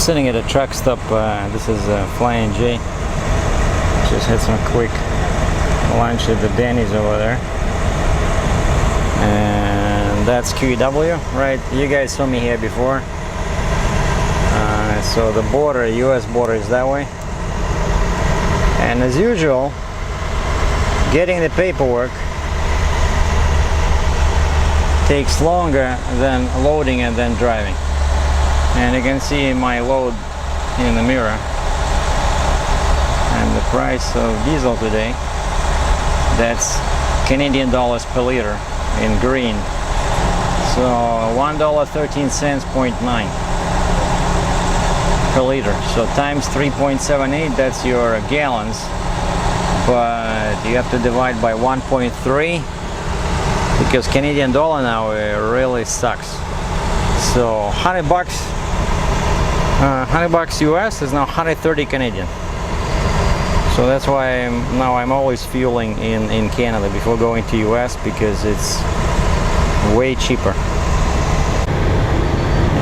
sitting at a truck stop. This is Flying J. Just had some quick lunch at the Denny's over there. And that's QEW, right? You guys saw me here before. So the border, US border, is that way. And as usual, getting the paperwork takes longer than loading and then driving. And you can see my load in the mirror. And the price of diesel today, that's Canadian dollars per liter in green. So $1.13.9 per liter. So times 3.78, that's your gallons. But you have to divide by 1.3 because Canadian dollar now really sucks. So 100 bucks US is now 130 Canadian. So that's why I'm always fueling in Canada before going to US, because it's way cheaper.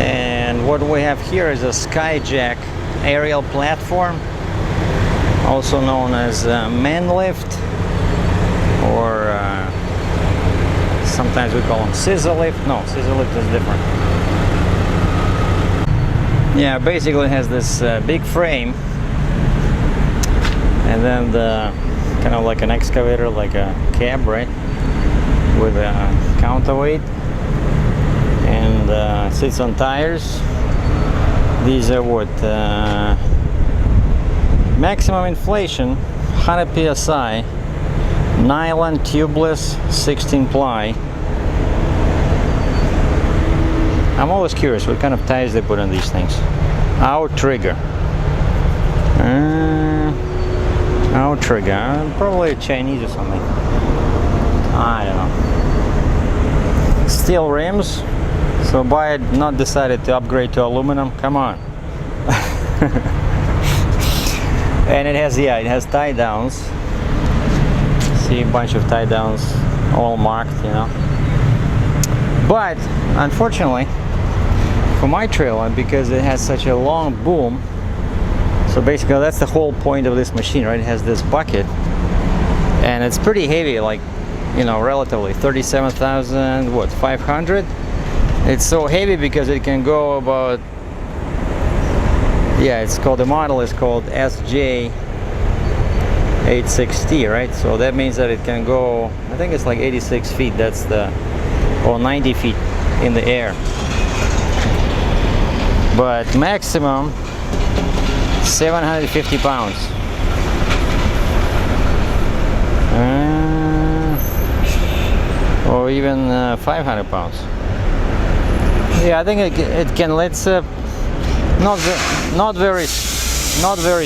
And what we have here is a Skyjack aerial platform, also known as man lift, or sometimes we call them scissor lift. No, scissor lift is different. Yeah, basically it has this big frame, and then the kind of like an excavator, like a cab, right, with a counterweight, and sits on tires. These are what, maximum inflation 100 psi, nylon tubeless 16 ply. I'm always curious what kind of tires they put on these things. Outrigger. Outrigger. Probably Chinese or something. I don't know. Steel rims. So buy it, not decided to upgrade to aluminum. Come on. And it has, yeah, it has tie downs. See a bunch of tie downs, all marked, you know. But unfortunately, for my trailer, because it has such a long boom, so basically that's the whole point of this machine, right? It has this bucket, and it's pretty heavy, like, you know, relatively 37,500. It's so heavy because it can go about, yeah, it's called, the model is called SJ86T, right? So that means that it can go, I think it's like 86 feet, that's the, or 90 feet in the air. But maximum 750 pounds. Or even 500 pounds. Yeah, I think it can. Let's not very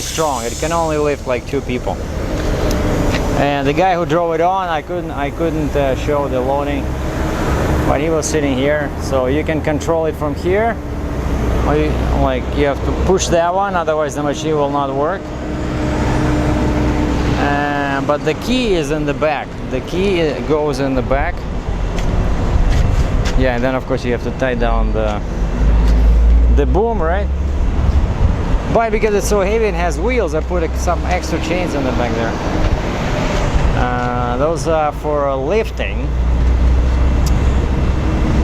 strong. It can only lift like 2 people. And the guy who drove it on, I couldn't show the loading, but he was sitting here. So you can control it from here. Or you have to push that one, otherwise the machine will not work. But the key is in the back. The key goes in the back. Yeah, and then of course you have to tie down the boom, right? But because it's so heavy and has wheels, I put some extra chains in the back there. Those are for lifting.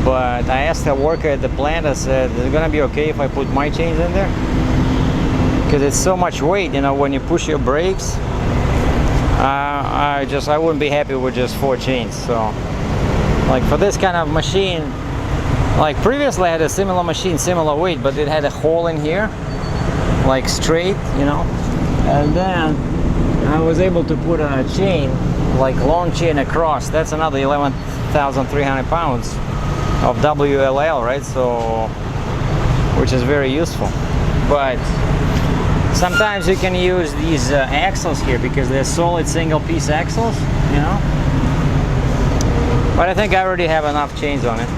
But I asked a worker at the plant, I said, is it gonna be okay if I put my chains in there? Because it's so much weight, you know, when you push your brakes. I wouldn't be happy with just 4 chains. So like for this kind of machine, like previously I had a similar machine, similar weight, but it had a hole in here, like straight, you know, and then I was able to put a chain, like long chain across. That's another 11,300 pounds of WLL, right? So, which is very useful. But sometimes you can use these axles here because they're solid single piece axles, you know. But I think I already have enough chains on it.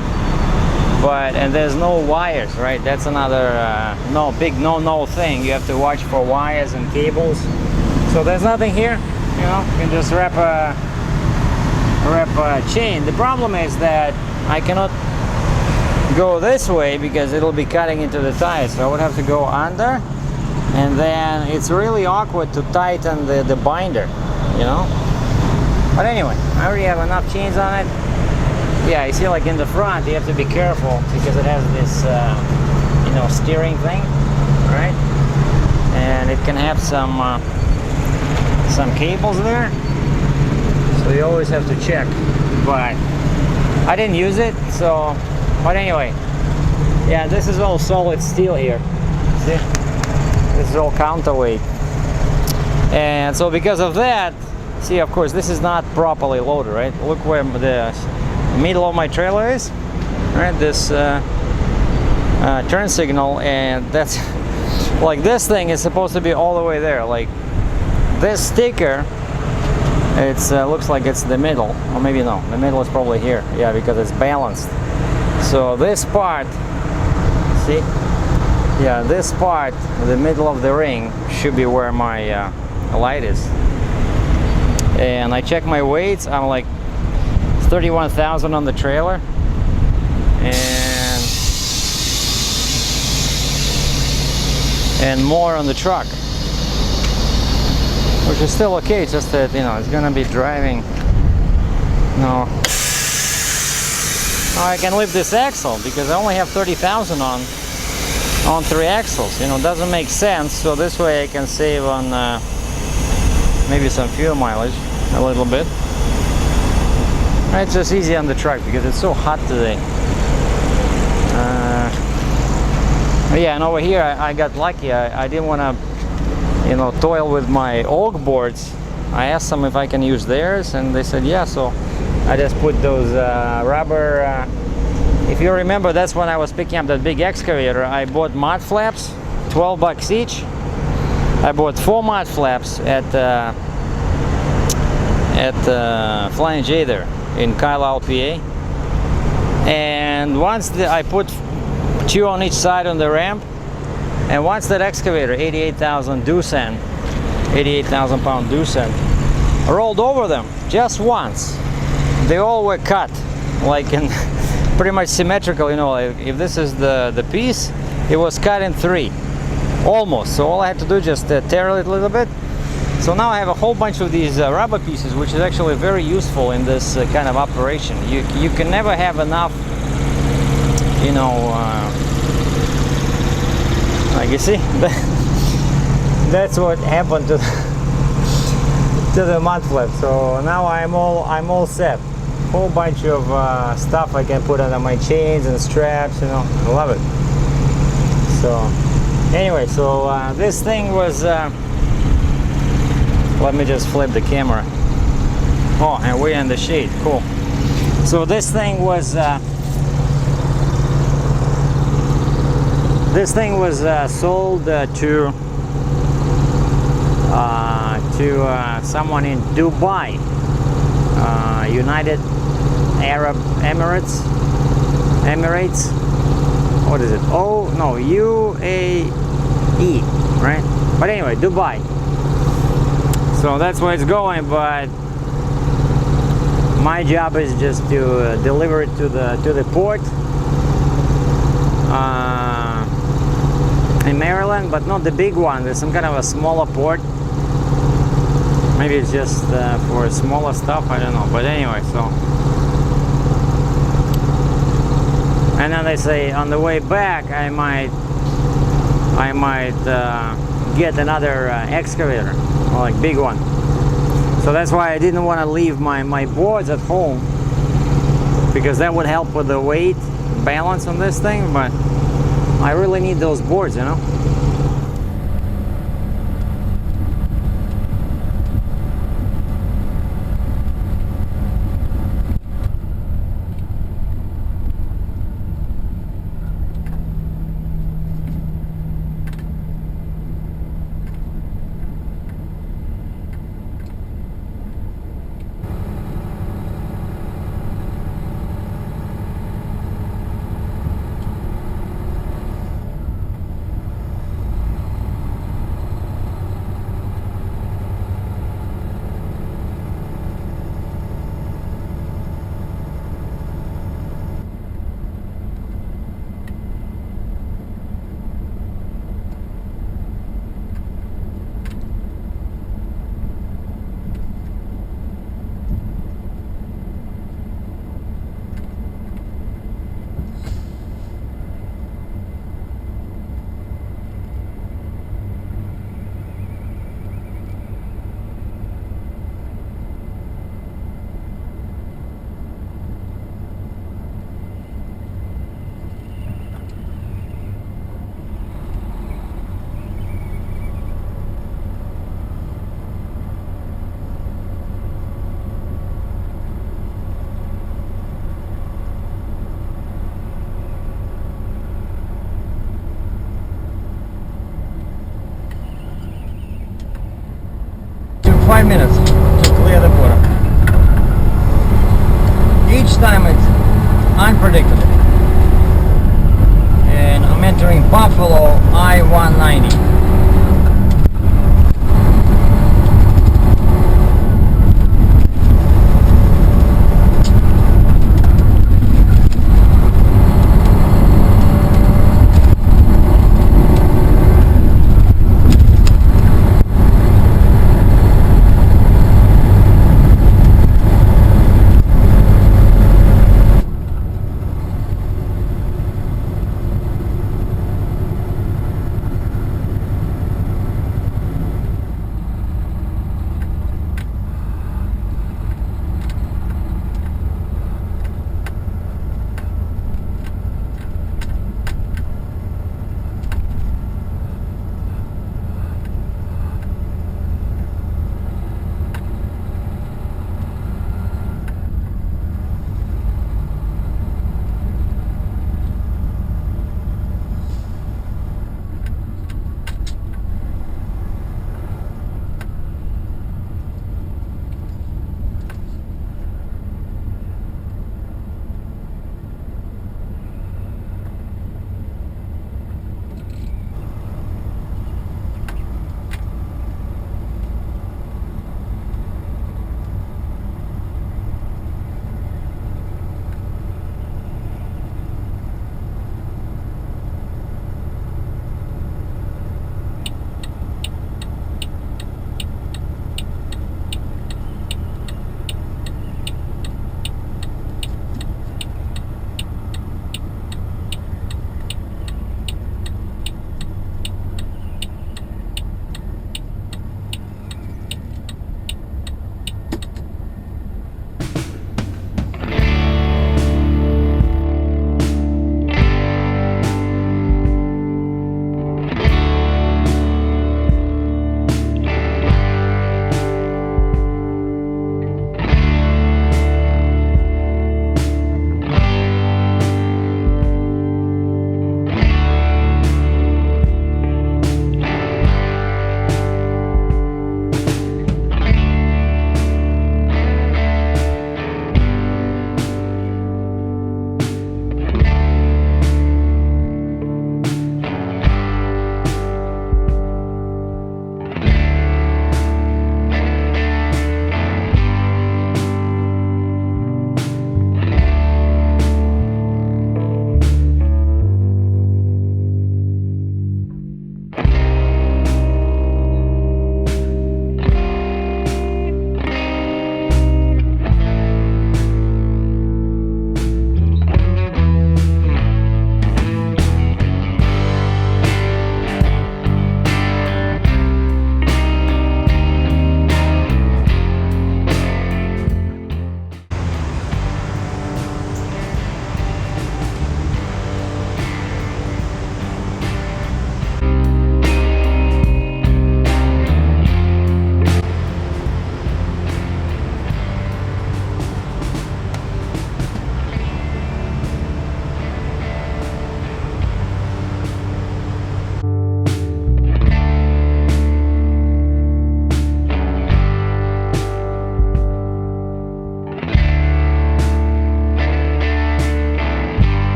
But, and there's no wires, right? That's another big no thing. You have to watch for wires and cables. So there's nothing here, you know. You can just wrap a chain. The problem is that I cannot go this way because it'll be cutting into the tires. So I would have to go under, and then it's really awkward to tighten the binder, you know. But anyway, I already have enough chains on it. Yeah, you see, like in the front, you have to be careful because it has this, you know, steering thing, right? And it can have some cables there, so you always have to check. But I didn't use it, so. But anyway, yeah, this is all solid steel here. See, this is all counterweight, and so because of that, see, of course, this is not properly loaded, right? Look where the middle of my trailer is, right? This turn signal, and that's like, this thing is supposed to be all the way there. Like this sticker, it's looks like it's the middle, or maybe no, the middle is probably here. Yeah, because it's balanced. So this part, see, yeah, this part, the middle of the ring, should be where my light is. And I check my weights. I'm like 31,000 on the trailer, and more on the truck, which is still okay. It's just that, you know, it's gonna be driving. No, I can lift this axle because I only have 30,000 on 3 axles. You know, it doesn't make sense. So this way I can save on maybe some fuel mileage a little bit. It's just easy on the truck because it's so hot today. Yeah, and over here I got lucky. I didn't want to, you know, toil with my oak boards. I asked them if I can use theirs, and they said yeah. So I just put those rubber. If you remember, that's when I was picking up that big excavator. I bought mud flaps, $12 each. I bought 4 mud flaps at Flying J there in Carlisle, PA. And once I put 2 on each side on the ramp, and once that excavator, 88,000 Doosan, 88,000 pound Doosan, rolled over them just once, they all were cut, like in pretty much symmetrical, you know. Like if this is the piece, it was cut in 3, almost. So all I had to do is just tear it a little bit. So now I have a whole bunch of these rubber pieces, which is actually very useful in this kind of operation. You can never have enough, you know, like you see, that's what happened to the mud flap. So now I'm all set. Whole bunch of stuff I can put under my chains and straps, you know. I love it. So anyway, so this thing was. Let me just flip the camera. Oh, and we're in the shade. Cool. So this thing was sold to someone in Dubai, United Arab Emirates. What is it? Oh no, UAE, right? But anyway, Dubai. So that's where it's going, but my job is just to deliver it to the port in Maryland, but not the big one. There's some kind of a smaller port. Maybe it's just for smaller stuff, I don't know. But anyway, so, and then they say on the way back I might get another excavator, like big one. So that's why I didn't want to leave my boards at home, because that would help with the weight balance on this thing, but I really need those boards, you know. 5 minutes to clear the border. Each time it's unpredictable. And I'm entering